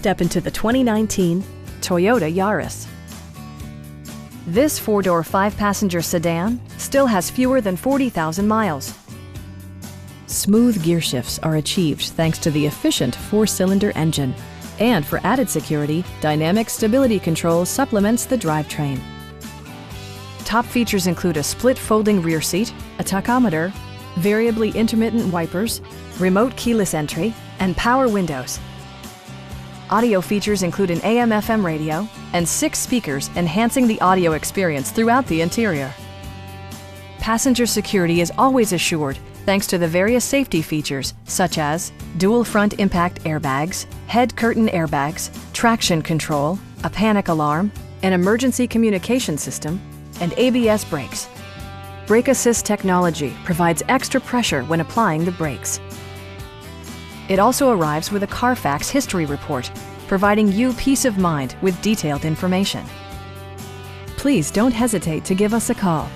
step into the 2019 Toyota Yaris. This four-door, five-passenger sedan still has fewer than 40,000 miles. Smooth gear shifts are achieved thanks to the efficient four-cylinder engine. And for added security, dynamic stability control supplements the drivetrain. Top features include a split folding rear seat, a tachometer, variably intermittent wipers, remote keyless entry, and power windows. Audio features include an AM/FM radio and 6 speakers, enhancing the audio experience throughout the interior. Passenger security is always assured thanks to the various safety features such as dual front impact airbags, head curtain airbags, traction control, a panic alarm, an emergency communication system, and ABS brakes. Brake Assist technology provides extra pressure when applying the brakes. It also arrives with a Carfax history report, providing you peace of mind with detailed information. Please don't hesitate to give us a call.